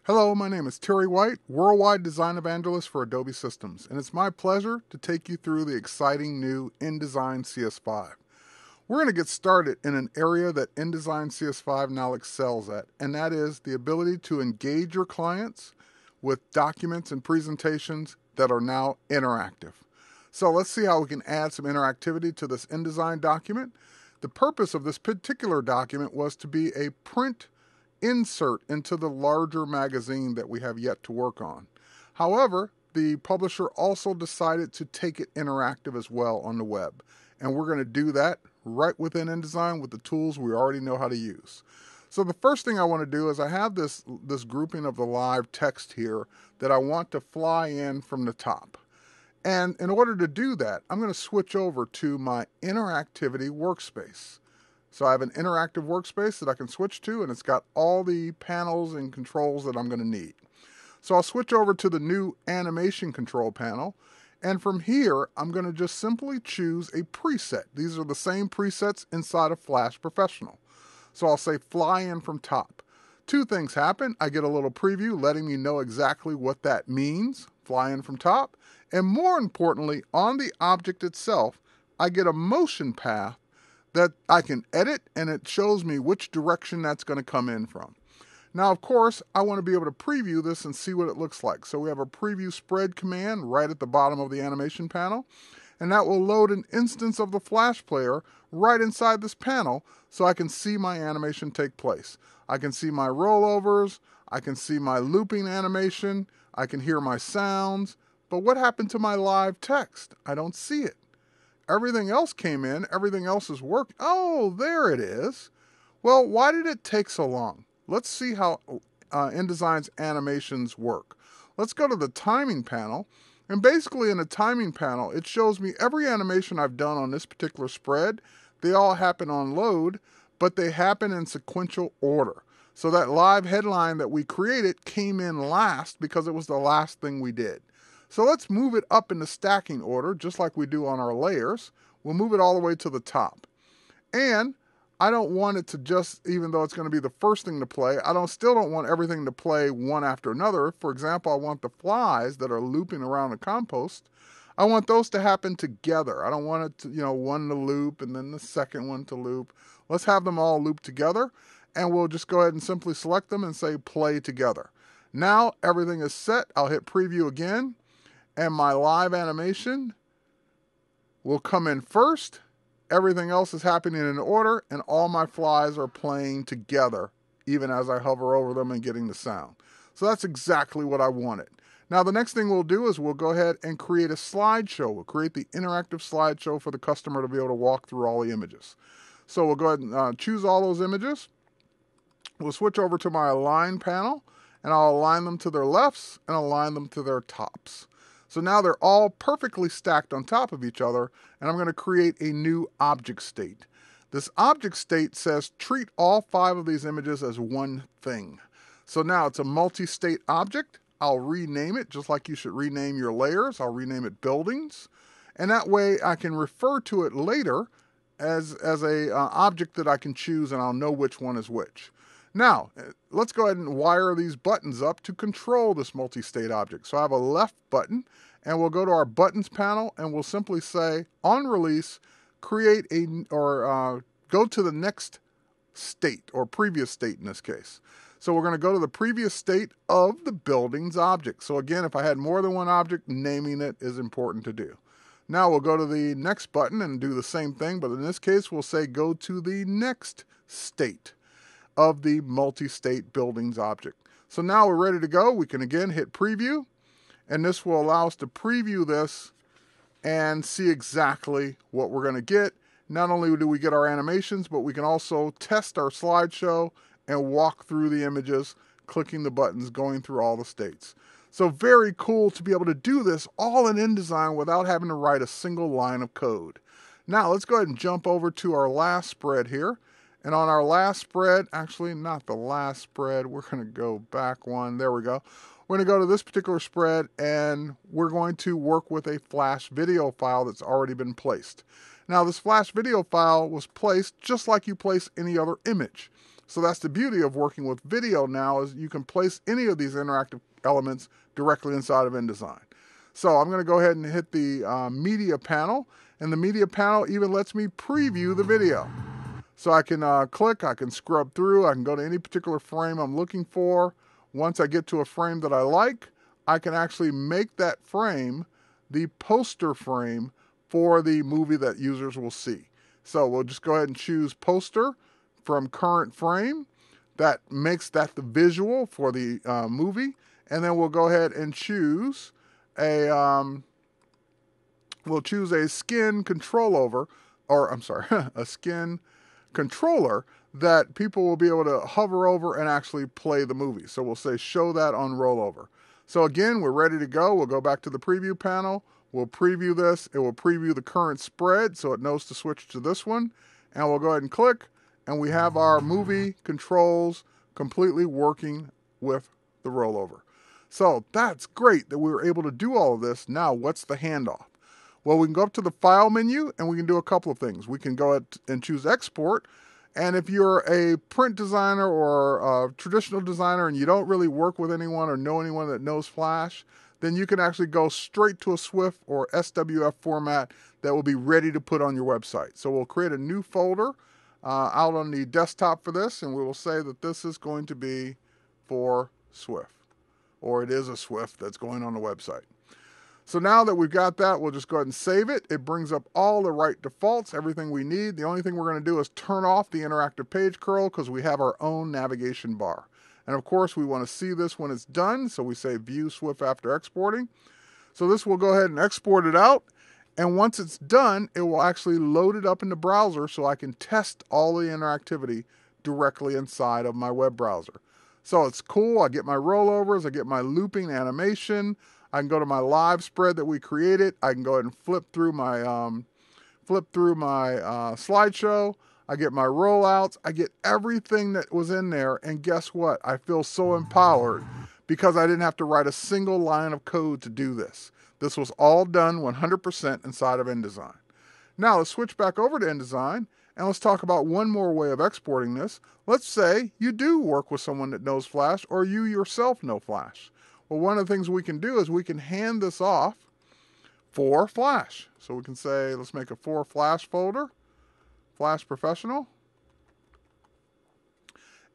Hello, my name is Terry White, Worldwide Design Evangelist for Adobe Systems, and it's my pleasure to take you through the exciting new InDesign CS5. We're going to get started in an area that InDesign CS5 now excels at, and that is the ability to engage your clients with documents and presentations that are now interactive. So let's see how we can add some interactivity to this InDesign document. The purpose of this particular document was to be a print insert into the larger magazine that we have yet to work on. However, the publisher also decided to take it interactive as well on the web. And we're going to do that right within InDesign with the tools we already know how to use. So the first thing I want to do is I have this grouping of the live text here that I want to fly in from the top. And in order to do that, I'm going to switch over to my Interactivity workspace. So I have an interactive workspace that I can switch to, and it's got all the panels and controls that I'm going to need. So I'll switch over to the new animation control panel, and from here I'm going to just simply choose a preset. These are the same presets inside of Flash Professional. So I'll say fly in from top. Two things happen. I get a little preview letting me know exactly what that means, fly in from top, and more importantly, on the object itself, I get a motion path that I can edit, and it shows me which direction that's going to come in from. Now, of course, I want to be able to preview this and see what it looks like. So we have a preview spread command right at the bottom of the animation panel, and that will load an instance of the Flash player right inside this panel so I can see my animation take place. I can see my rollovers, I can see my looping animation, I can hear my sounds, but what happened to my live text? I don't see it. Everything else came in, everything else is working. Oh, there it is. Well, why did it take so long? Let's see how InDesign's animations work. Let's go to the timing panel, and basically in the timing panel, it shows me every animation I've done on this particular spread. They all happen on load, but they happen in sequential order. So that live headline that we created came in last because it was the last thing we did. So let's move it up in the stacking order, just like we do on our layers. We'll move it all the way to the top. And I don't want it to just, even though it's going to be the first thing to play, still don't want everything to play one after another. For example, I want the flies that are looping around the compost. I want those to happen together. I don't want it to, one to loop and then the second one to loop. Let's have them all loop together, and we'll just go ahead and simply select them and say play together. Now everything is set. I'll hit preview again. And my live animation will come in first. Everything else is happening in order, and all my flies are playing together, even as I hover over them and getting the sound. So that's exactly what I wanted. Now the next thing we'll do is we'll go ahead and create a slideshow. We'll create the interactive slideshow for the customer to be able to walk through all the images. So we'll go ahead and choose all those images. We'll switch over to my align panel, and I'll align them to their lefts and align them to their tops. So now they're all perfectly stacked on top of each other, and I'm going to create a new object state. This object state says treat all 5 of these images as one thing. So now it's a multi-state object. I'll rename it just like you should rename your layers. I'll rename it buildings, and that way I can refer to it later as a object that I can choose, and I'll know which one is which. Now, let's go ahead and wire these buttons up to control this multi-state object. So I have a left button, and we'll go to our buttons panel, and we'll simply say, on release, create go to the next state, or previous state in this case. So we're going to go to the previous state of the buildings object. So again, if I had more than one object, naming it is important to do. Now we'll go to the next button and do the same thing, but in this case, we'll say go to the next state of the multi-state buildings object. So now we're ready to go. We can again hit preview, and this will allow us to preview this and see exactly what we're going to get. Not only do we get our animations, but we can also test our slideshow and walk through the images, clicking the buttons, going through all the states. So very cool to be able to do this all in InDesign without having to write a single line of code. Now let's go ahead and jump over to our last spread here. And on our last spread, actually not the last spread, we're going to go back one. There we go. We're going to go to this particular spread, and we're going to work with a Flash video file that's already been placed. Now this Flash video file was placed just like you place any other image. So that's the beauty of working with video now, is you can place any of these interactive elements directly inside of InDesign. So I'm going to go ahead and hit the media panel, and the media panel even lets me preview the video. So I can click, I can scrub through, I can go to any particular frame I'm looking for. Once I get to a frame that I like, I can actually make that frame the poster frame for the movie that users will see. So we'll just go ahead and choose poster from current frame. That makes that the visual for the movie. And then we'll go ahead and choose a skin control a skin controller that people will be able to hover over and actually play the movie. So we'll say show that on rollover. So again, we're ready to go. We'll go back to the preview panel. We'll preview this. It will preview the current spread so it knows to switch to this one. And we'll go ahead and click, and we have our movie controls completely working with the rollover. So that's great that we were able to do all of this. Now, what's the handoff? Well, we can go up to the File menu, and we can do a couple of things. We can go ahead and choose Export. And if you're a print designer or a traditional designer and you don't really work with anyone or know anyone that knows Flash, then you can actually go straight to a SWF or SWF format that will be ready to put on your website. So we'll create a new folder out on the desktop for this, and we will say that this is going to be for SWF, or it is a SWF that's going on the website. So now that we've got that, we'll just go ahead and save it. It brings up all the right defaults, everything we need. The only thing we're going to do is turn off the interactive page curl because we have our own navigation bar. And of course, we want to see this when it's done, so we say View SWF after exporting. So this will go ahead and export it out. And once it's done, it will actually load it up in the browser so I can test all the interactivity directly inside of my web browser. So it's cool. I get my rollovers, I get my looping animation. I can go to my live spread that we created. I can go ahead and flip through my slideshow. I get my rollouts. I get everything that was in there. And guess what? I feel so empowered because I didn't have to write a single line of code to do this. This was all done 100% inside of InDesign. Now let's switch back over to InDesign and let's talk about one more way of exporting this. Let's say you do work with someone that knows Flash, or you yourself know Flash. Well, one of the things we can do is we can hand this off for Flash. So we can say, let's make a for Flash folder, Flash Professional.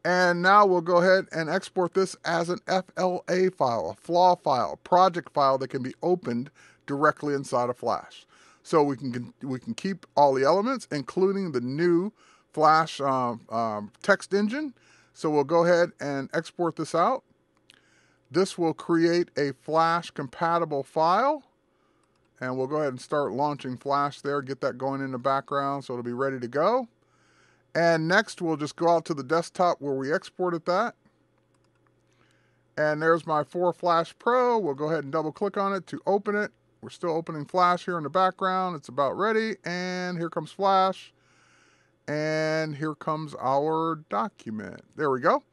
And now we'll go ahead and export this as an FLA file, a flaw file, project file that can be opened directly inside of Flash. So we can keep all the elements, including the new Flash text engine. So we'll go ahead and export this out. This will create a Flash compatible file, and we'll go ahead and start launching Flash there, get that going in the background so it'll be ready to go. And next we'll just go out to the desktop where we exported that. And there's my 4 Flash Pro. We'll go ahead and double click on it to open it. We're still opening Flash here in the background. It's about ready, and here comes Flash. And here comes our document. There we go.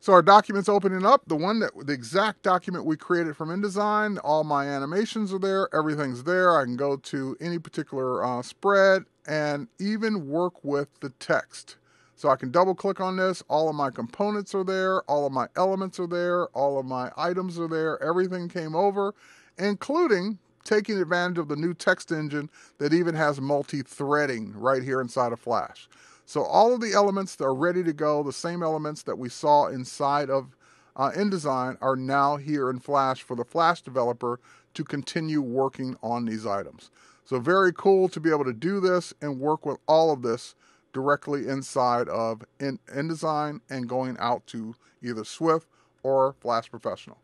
So our document's opening up, the exact document we created from InDesign. All my animations are there, everything's there. I can go to any particular spread and even work with the text. So I can double click on this, all of my components are there, all of my elements are there, all of my items are there, everything came over, including taking advantage of the new text engine that even has multi-threading right here inside of Flash. So all of the elements that are ready to go, the same elements that we saw inside of InDesign, are now here in Flash for the Flash developer to continue working on these items. So very cool to be able to do this and work with all of this directly inside of InDesign and going out to either SWF or Flash Professional.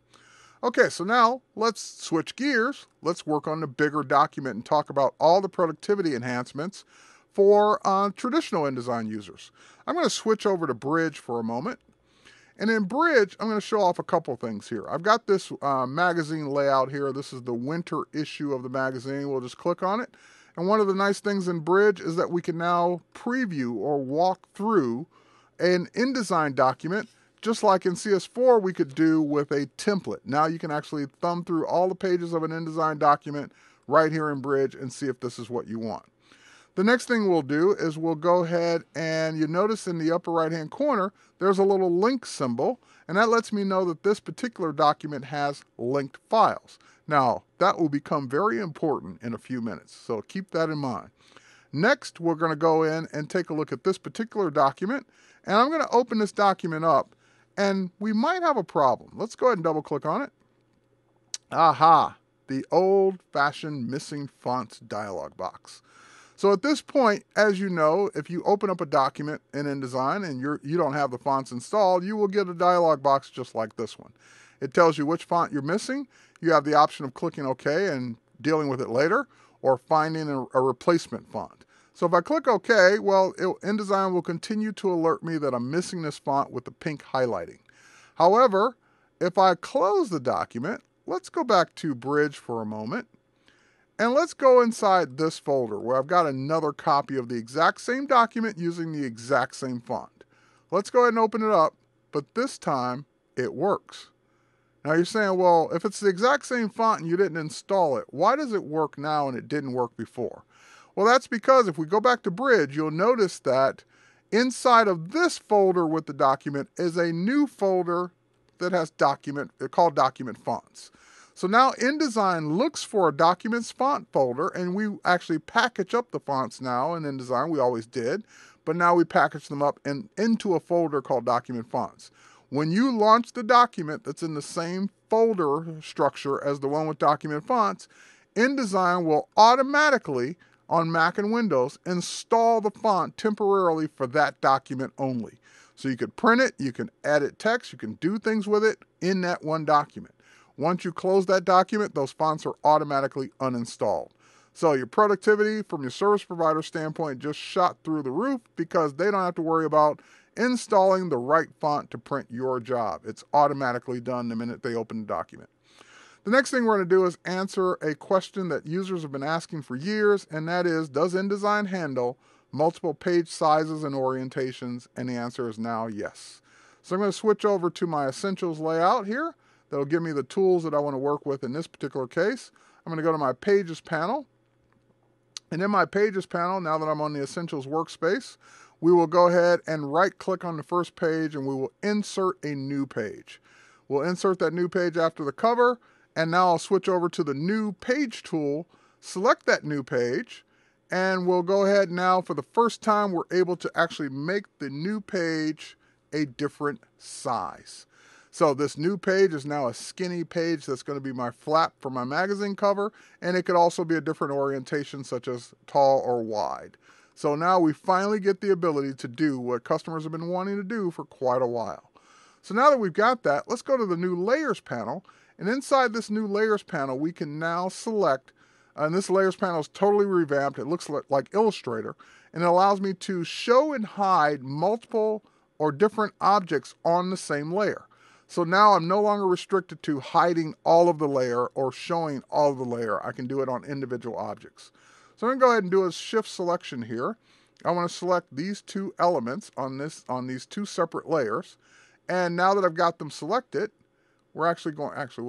Okay, so now let's switch gears. Let's work on the bigger document and talk about all the productivity enhancements for traditional InDesign users. I'm going to switch over to Bridge for a moment. And in Bridge, I'm going to show off a couple things here. I've got this magazine layout here. This is the winter issue of the magazine. We'll just click on it. And one of the nice things in Bridge is that we can now preview or walk through an InDesign document, just like in CS4 we could do with a template. Now you can actually thumb through all the pages of an InDesign document right here in Bridge and see if this is what you want. The next thing we'll do is we'll go ahead and you notice in the upper right hand corner there's a little link symbol, and that lets me know that this particular document has linked files. Now that will become very important in a few minutes, so keep that in mind. Next, we're going to go in and take a look at this particular document, and I'm going to open this document up, and we might have a problem. Let's go ahead and double click on it. Aha, the old-fashioned missing fonts dialog box. So at this point, as you know, if you open up a document in InDesign and you don't have the fonts installed, you will get a dialog box just like this one. It tells you which font you're missing. You have the option of clicking OK and dealing with it later, or finding a replacement font. So if I click OK, well, InDesign will continue to alert me that I'm missing this font with the pink highlighting. However, if I close the document, let's go back to Bridge for a moment. And let's go inside this folder where I've got another copy of the exact same document using the exact same font. Let's go ahead and open it up, but this time it works. Now you're saying, well, if it's the exact same font and you didn't install it, why does it work now and it didn't work before? Well, that's because if we go back to Bridge, you'll notice that inside of this folder with the document is a new folder that has called Document Fonts. So now InDesign looks for a Documents font folder, and we actually package up the fonts now in InDesign. We always did, but now we package them up into a folder called Document Fonts. When you launch the document that's in the same folder structure as the one with Document Fonts, InDesign will automatically, on Mac and Windows, install the font temporarily for that document only. So you could print it, you can edit text, you can do things with it in that one document. Once you close that document, those fonts are automatically uninstalled. So your productivity from your service provider standpoint just shot through the roof because they don't have to worry about installing the right font to print your job. It's automatically done the minute they open the document. The next thing we're going to do is answer a question that users have been asking for years, and that is, does InDesign handle multiple page sizes and orientations? And the answer is now yes. So I'm going to switch over to my Essentials layout here. That'll give me the tools that I want to work with in this particular case. I'm going to go to my Pages panel. And in my Pages panel, now that I'm on the Essentials workspace, we will go ahead and right-click on the first page and we will insert a new page. We'll insert that new page after the cover, and now I'll switch over to the New Page tool, select that new page, and we'll go ahead now, for the first time, we're able to actually make the new page a different size. So this new page is now a skinny page that's going to be my flap for my magazine cover, and it could also be a different orientation such as tall or wide. So now we finally get the ability to do what customers have been wanting to do for quite a while. So now that we've got that, let's go to the new Layers panel, and inside this new Layers panel we can now select, and this Layers panel is totally revamped, it looks like Illustrator, and it allows me to show and hide multiple or different objects on the same layer. So now I'm no longer restricted to hiding all of the layer or showing all of the layer. I can do it on individual objects. So I'm going to go ahead and do a shift selection here. I want to select these two elements on these two separate layers. And now that I've got them selected, we'll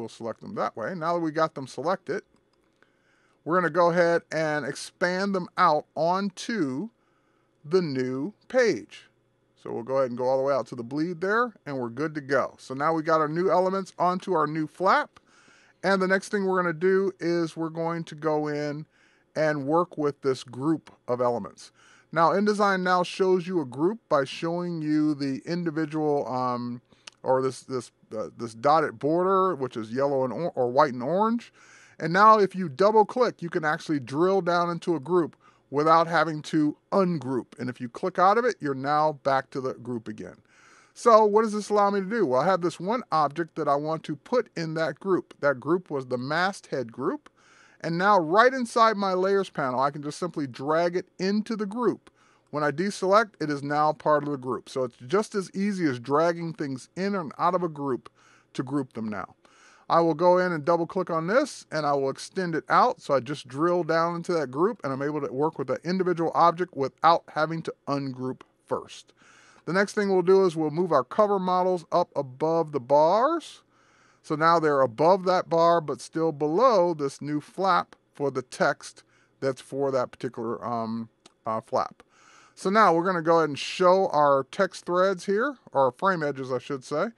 select them that way. Now that we got them selected, we're going to go ahead and expand them out onto the new page. So we'll go ahead and go all the way out to the bleed there, and we're good to go. So now we got our new elements onto our new flap, and the next thing we're going to do is we're going to go in and work with this group of elements. Now InDesign now shows you a group by showing you the individual or this dotted border, which is yellow and or white and orange. And now if you double click, you can actually drill down into a group without having to ungroup. And if you click out of it, you're now back to the group again. So what does this allow me to do? Well, I have this one object that I want to put in that group. That group was the masthead group. And now right inside my Layers panel, I can just simply drag it into the group. When I deselect, it is now part of the group. So it's just as easy as dragging things in and out of a group to group them now. I will go in and double click on this and I will extend it out. So I just drill down into that group and I'm able to work with that individual object without having to ungroup first. The next thing we'll do is we'll move our cover models up above the bars. So now they're above that bar but still below this new flap for the text that's for that particular flap. So now we're going to go ahead and show our text threads here, or frame edges I should say.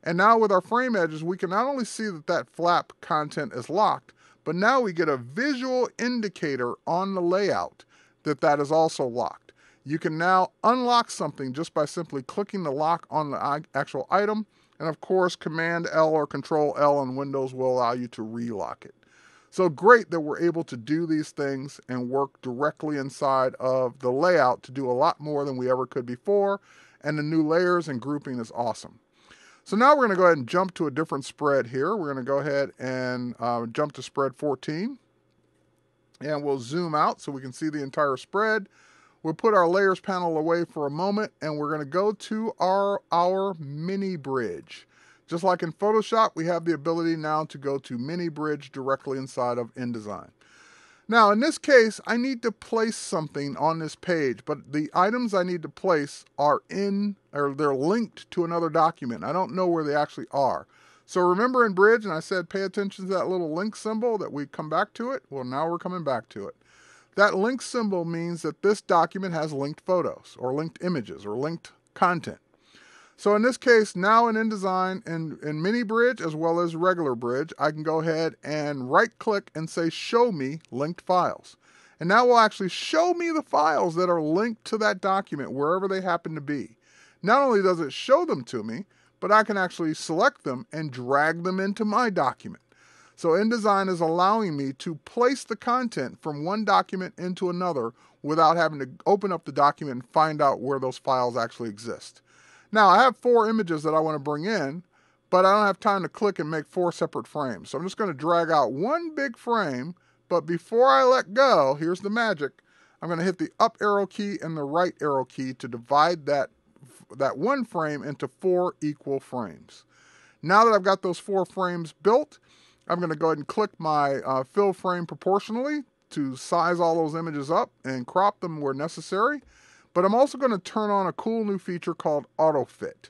And now with our frame edges, we can not only see that that flap content is locked, but now we get a visual indicator on the layout that that is also locked. You can now unlock something just by simply clicking the lock on the actual item. And of course, Command L or Control L on Windows will allow you to relock it. So great that we're able to do these things and work directly inside of the layout to do a lot more than we ever could before. And the new layers and grouping is awesome. So now we're going to go ahead and jump to a different spread here. We're going to go ahead and jump to spread 14. And we'll zoom out so we can see the entire spread. We'll put our layers panel away for a moment, and we're going to go to our mini bridge. Just like in Photoshop, we have the ability now to go to mini bridge directly inside of InDesign. Now, in this case, I need to place something on this page, but the items I need to place are they're linked to another document. I don't know where they actually are. So remember in Bridge, and I said pay attention to that little link symbol that we come back to it? Well, now we're coming back to it. That link symbol means that this document has linked photos, or linked images, or linked content. So in this case, now in InDesign, in Mini Bridge as well as regular Bridge, I can go ahead and right-click and say Show Me Linked Files. And that will actually show me the files that are linked to that document, wherever they happen to be. Not only does it show them to me, but I can actually select them and drag them into my document. So InDesign is allowing me to place the content from one document into another without having to open up the document and find out where those files actually exist. Now, I have 4 images that I want to bring in, but I don't have time to click and make 4 separate frames. So I'm just going to drag out one big frame, but before I let go, here's the magic. I'm going to hit the up arrow key and the right arrow key to divide that one frame into 4 equal frames. Now that I've got those 4 frames built, I'm going to go ahead and click my fill frame proportionally to size all those images up and crop them where necessary. But I'm also going to turn on a cool new feature called Auto Fit.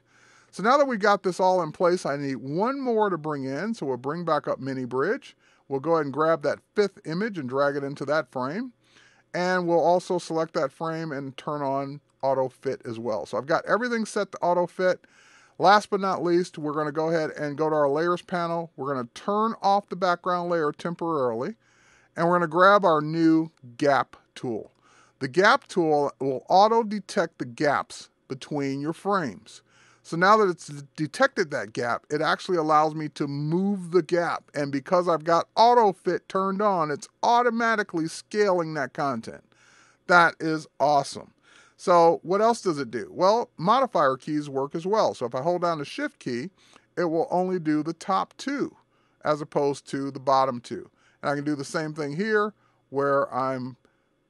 So now that we got this all in place, I need one more to bring in. So we'll bring back up Mini Bridge. We'll go ahead and grab that 5th image and drag it into that frame. And we'll also select that frame and turn on Auto Fit as well. So I've got everything set to Auto Fit. Last but not least, we're going to go ahead and go to our Layers panel. We're going to turn off the background layer temporarily. And we're going to grab our new Gap tool. The Gap tool will auto-detect the gaps between your frames. So now that it's detected that gap, it actually allows me to move the gap. And because I've got Auto Fit turned on, it's automatically scaling that content. That is awesome. So what else does it do? Well, modifier keys work as well. So if I hold down the Shift key, it will only do the top 2 as opposed to the bottom 2. And I can do the same thing here where I'm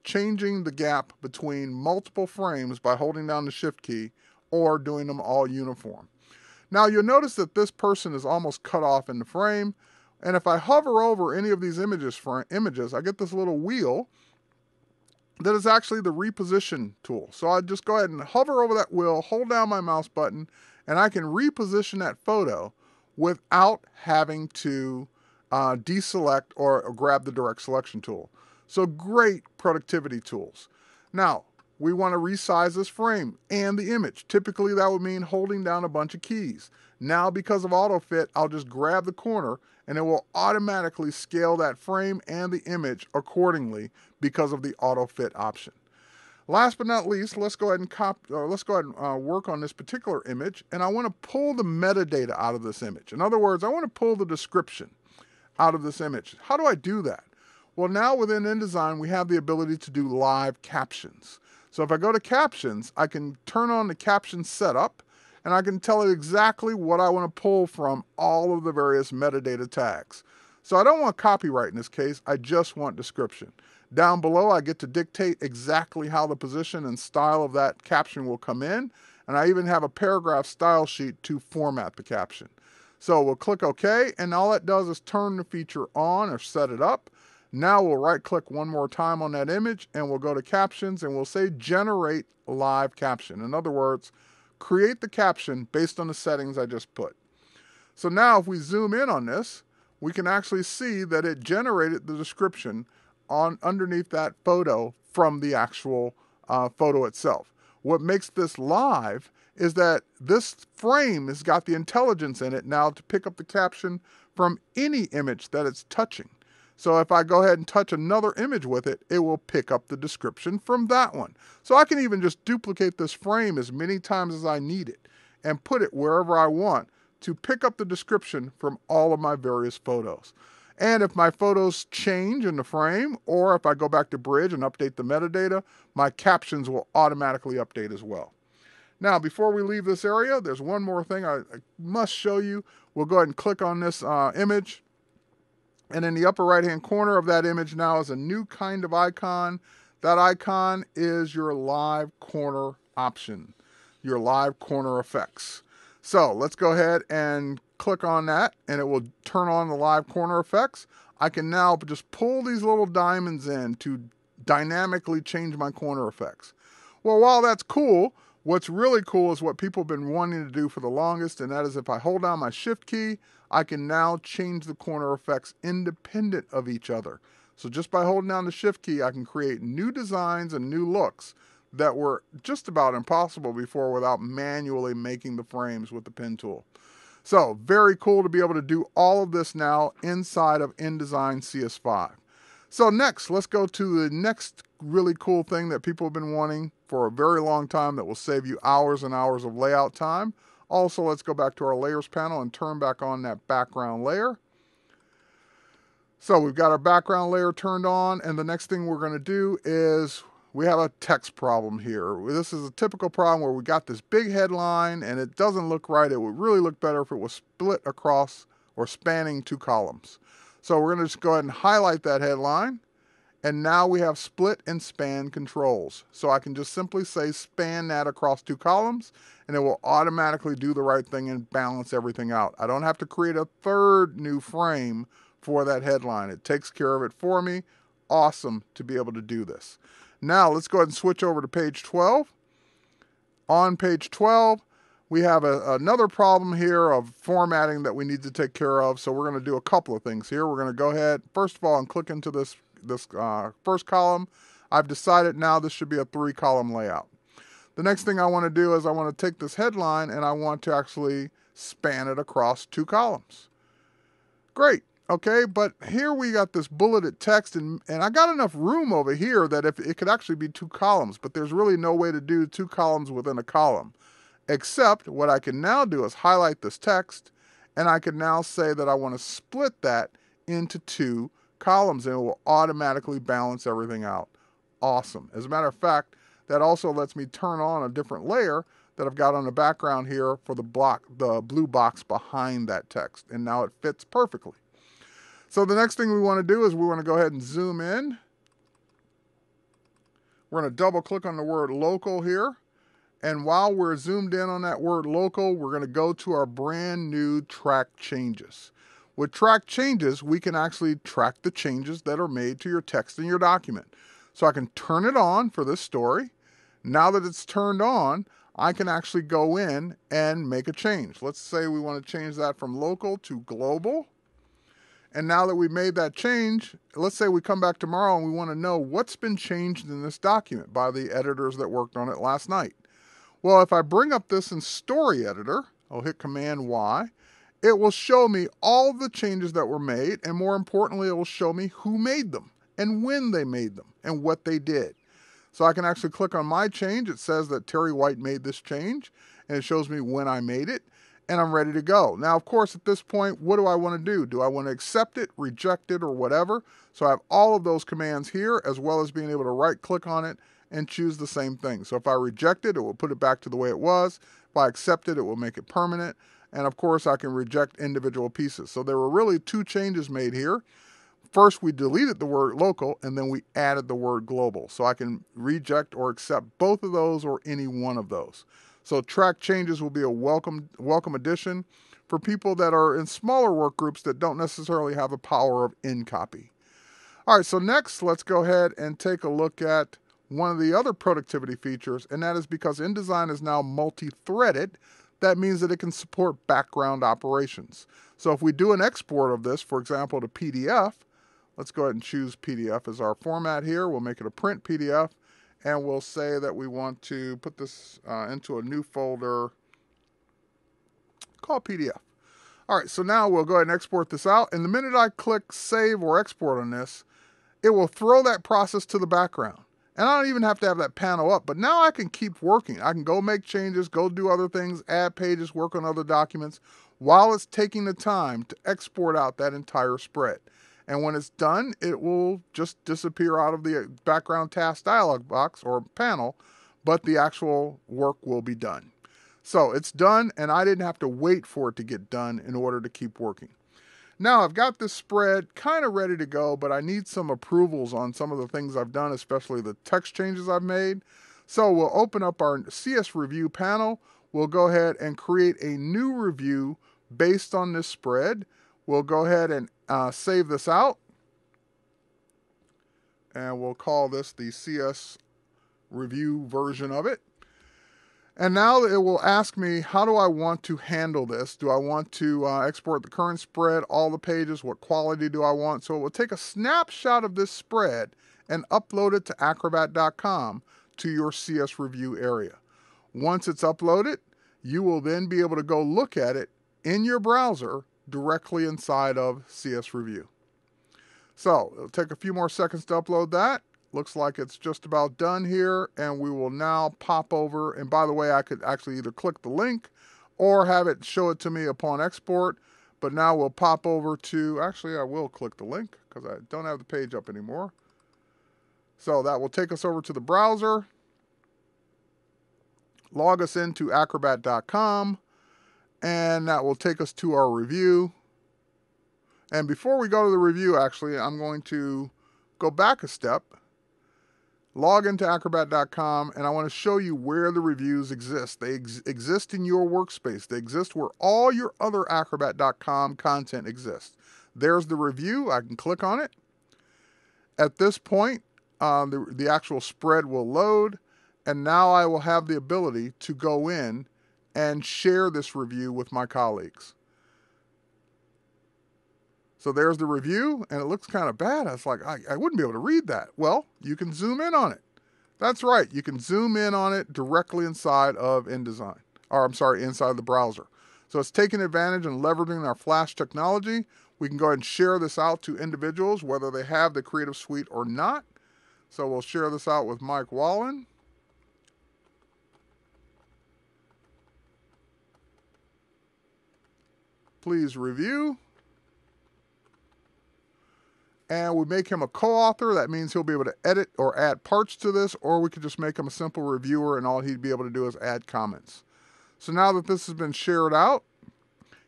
changing the gap between multiple frames by holding down the Shift key or doing them all uniform. Now you'll notice that this person is almost cut off in the frame, and if I hover over any of these images, I get this little wheel that is actually the reposition tool. So I just go ahead and hover over that wheel, hold down my mouse button, and I can reposition that photo without having to deselect or grab the direct selection tool. So great productivity tools. Now, we want to resize this frame and the image. Typically, that would mean holding down a bunch of keys. Now, because of Auto Fit, I'll just grab the corner and it will automatically scale that frame and the image accordingly because of the Auto Fit option. Last but not least, let's go ahead and work on this particular image, and I want to pull the metadata out of this image. In other words, I want to pull the description out of this image. How do I do that? Well, now within InDesign, we have the ability to do live captions. So if I go to Captions, I can turn on the caption setup, and I can tell it exactly what I want to pull from all of the various metadata tags. So I don't want copyright in this case, I just want description. Down below, I get to dictate exactly how the position and style of that caption will come in, and I even have a paragraph style sheet to format the caption. So we'll click OK, and all that does is turn the feature on or set it up. Now we'll right-click one more time on that image, and we'll go to Captions, and we'll say Generate Live Caption. In other words, create the caption based on the settings I just put. So now if we zoom in on this, we can actually see that it generated the description underneath that photo from the actual photo itself. What makes this live is that this frame has got the intelligence in it now to pick up the caption from any image that it's touching. So if I go ahead and touch another image with it, it will pick up the description from that one. So I can even just duplicate this frame as many times as I need it and put it wherever I want to pick up the description from all of my various photos. And if my photos change in the frame, or if I go back to Bridge and update the metadata, my captions will automatically update as well. Now, before we leave this area, there's one more thing I must show you. We'll go ahead and click on this image. And in the upper right-hand corner of that image now is a new kind of icon. That icon is your live corner option, your live corner effects. So let's go ahead and click on that, and it will turn on the live corner effects. I can now just pull these little diamonds in to dynamically change my corner effects. Well, while that's cool, what's really cool is what people have been wanting to do for the longest, and that is if I hold down my Shift key, I can now change the corner effects independent of each other. So just by holding down the Shift key, I can create new designs and new looks that were just about impossible before without manually making the frames with the pen tool. So very cool to be able to do all of this now inside of InDesign CS5. So next, let's go to the next really cool thing that people have been wanting for a very long time that will save you hours and hours of layout time. Also, let's go back to our layers panel and turn back on that background layer. So we've got our background layer turned on, and the next thing we're going to do is we have a text problem here. This is a typical problem where we got this big headline and it doesn't look right. It would really look better if it was split across or spanning two columns. So we're going to just go ahead and highlight that headline, and now we have split and span controls. So I can just simply say span that across two columns, and it will automatically do the right thing and balance everything out. I don't have to create a third new frame for that headline. It takes care of it for me. Awesome to be able to do this. Now let's go ahead and switch over to page 12. On page 12, we have another problem here of formatting that we need to take care of. So we're going to do a couple of things here. We're going to go ahead, first of all, and click into this first column. I've decided now this should be a 3-column layout. The next thing I want to do is I want to take this headline and I want to actually span it across 2 columns. Great. Okay, but here we got this bulleted text, and I got enough room over here that if it could actually be 2 columns, but there's really no way to do 2 columns within a column. Except what I can now do is highlight this text, and I can now say that I want to split that into 2 columns, and it will automatically balance everything out. Awesome. As a matter of fact, that also lets me turn on a different layer that I've got on the background here for the blue box behind that text, and now it fits perfectly. So the next thing we want to do is we want to go ahead and zoom in. We're going to double click on the word local here. And while we're zoomed in on that word local, we're going to go to our brand new track changes. With track changes, we can actually track the changes that are made to your text in your document. So I can turn it on for this story. Now that it's turned on, I can actually go in and make a change. Let's say we want to change that from local to global. And now that we've made that change, let's say we come back tomorrow and we want to know what's been changed in this document by the editors that worked on it last night. Well, if I bring up this in Story Editor, I'll hit Command Y, it will show me all the changes that were made, and more importantly, it will show me who made them and when they made them and what they did. So I can actually click on my change. It says that Terry White made this change, and it shows me when I made it. And I'm ready to go. Now, of course, at this point, what do I want to do? Do I want to accept it, reject it, or whatever? So I have all of those commands here, as well as being able to right-click on it and choose the same thing. So if I reject it, it will put it back to the way it was. If I accept it, it will make it permanent. And of course, I can reject individual pieces. So there were really 2 changes made here. First, we deleted the word local, and then we added the word global. So I can reject or accept both of those or any one of those. So track changes will be a welcome addition for people that are in smaller work groups that don't necessarily have the power of InCopy. All right, so next, let's go ahead and take a look at one of the other productivity features, and that is because InDesign is now multi-threaded, that means that it can support background operations. So if we do an export of this, for example, to PDF, let's go ahead and choose PDF as our format here. We'll make it a print PDF. and we'll say that we want to put this into a new folder called PDF. All right, so now we'll go ahead and export this out, and the minute I click Save or Export on this, it will throw that process to the background. And I don't even have to have that panel up, but now I can keep working. I can go make changes, go do other things, add pages, work on other documents, while it's taking the time to export out that entire spread. And when it's done, it will just disappear out of the background task dialog box or panel, but the actual work will be done. So it's done, and I didn't have to wait for it to get done in order to keep working. Now I've got this spread kind of ready to go, but I need some approvals on some of the things I've done, especially the text changes I've made. So we'll open up our CS Review panel. We'll go ahead and create a new review based on this spread. We'll go ahead and save this out. And we'll call this the CS Review version of it. And now it will ask me, how do I want to handle this? Do I want to export the current spread, all the pages? What quality do I want? So it will take a snapshot of this spread and upload it to acrobat.com to your CS Review area. Once it's uploaded, you will then be able to go look at it in your browser directly inside of CS Review. So it'll take a few more seconds to upload that. Looks like it's just about done here, and we will now pop over. And by the way, I could actually either click the link or have it show it to me upon export. But now we'll pop over to, actually I will click the link because I don't have the page up anymore. So that will take us over to the browser, log us into acrobat.com, and that will take us to our review. And before we go to the review, actually, I'm going to go back a step, log into acrobat.com, and I want to show you where the reviews exist. They exist in your workspace. They exist where all your other acrobat.com content exists. There's the review. I can click on it. At this point, the actual spread will load, and now I will have the ability to go in and share this review with my colleagues. So there's the review, and it looks kind of bad. It's like, I wouldn't be able to read that. Well, you can zoom in on it. That's right. You can zoom in on it directly inside of InDesign. Or, I'm sorry, inside the browser. So it's taking advantage and leveraging our Flash technology. We can go ahead and share this out to individuals, whether they have the Creative Suite or not. So we'll share this out with Mike Wallen. Please review. And we make him a co-author. That means he'll be able to edit or add parts to this, or we could just make him a simple reviewer and all he'd be able to do is add comments. So now that this has been shared out,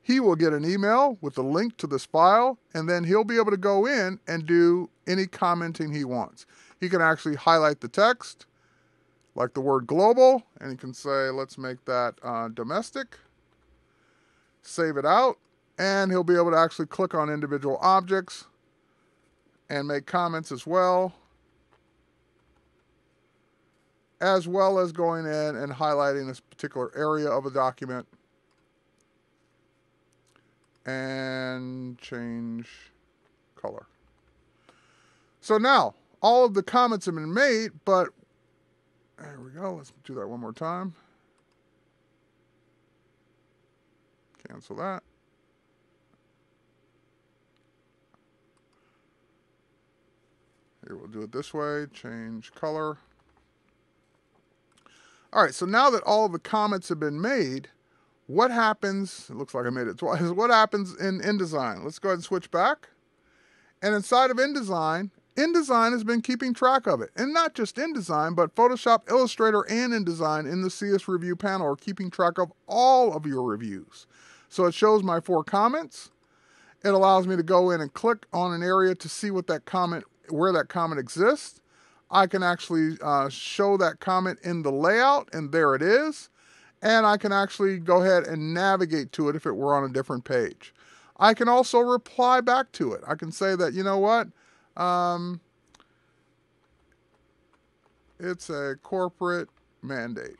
he will get an email with a link to this file, and then he'll be able to go in and do any commenting he wants. He can actually highlight the text, like the word global, and he can say, let's make that domestic. Save it out, and he'll be able to actually click on individual objects and make comments as well as going in and highlighting this particular area of a document and change color. So now all of the comments have been made, but there we go. Let's do that one more time. Cancel that. Here, we'll do it this way, change color. All right, so now that all of the comments have been made, what happens? It looks like I made it twice. What happens in InDesign? Let's go ahead and switch back. And inside of InDesign, InDesign has been keeping track of it. And not just InDesign, but Photoshop, Illustrator, and InDesign in the CS Review panel are keeping track of all of your reviews. So it shows my 4 comments. It allows me to go in and click on an area to see what that comment, where that comment exists. I can actually show that comment in the layout, and there it is. And I can actually go ahead and navigate to it if it were on a different page. I can also reply back to it. I can say that, you know what, it's a corporate mandate.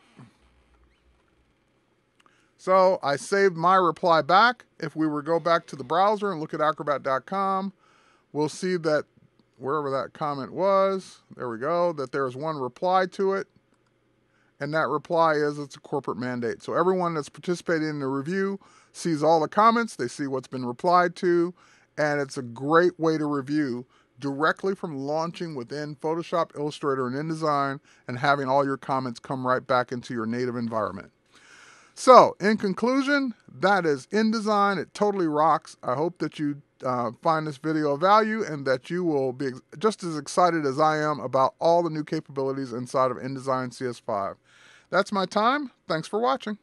So I saved my reply back. If we were to go back to the browser and look at acrobat.com, we'll see that wherever that comment was, there we go, that there is one reply to it. And that reply is it's a corporate mandate. So everyone that's participating in the review sees all the comments, they see what's been replied to, and it's a great way to review directly from launching within Photoshop, Illustrator, and InDesign and having all your comments come right back into your native environment. So, in conclusion, that is InDesign. It totally rocks. I hope that you find this video of value and that you will be just as excited as I am about all the new capabilities inside of InDesign CS5. That's my time. Thanks for watching.